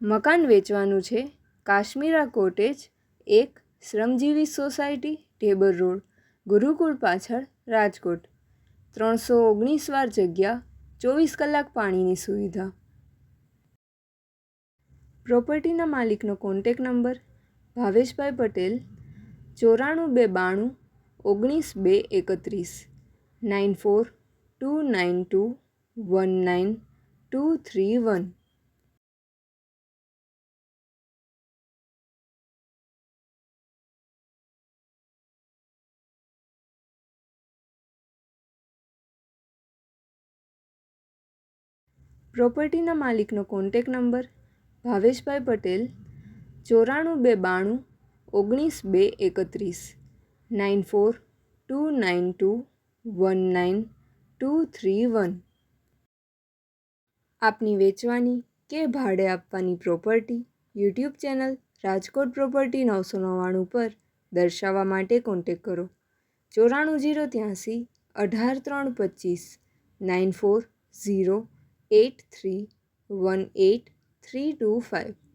મકાન વેચવાનું છે. Kashmira cottage, 1, Shramjivi society, Dhebar road, Gurukul પાછળ, રાજકોટ. 319 વાર જગ્યા, 24 કલાક પાણીની સુવિધા. પ્રોપર્ટીના માલિકનો કોન્ટેક નંબર ભાવેશભાઈ પટેલ 94 292 19 231 9429219231. પ્રોપર્ટીના માલિકનો કોન્ટેક નંબર ભાવેશભાઈ પટેલ 94 292 19 292199231. આપની વેચવાની કે ભાડે આપવાની property YouTube channel Rajkot property 999 પર દર્શાવવા માટે કોન્ટેક કરો. 94 083 18 325 94 083 18 325.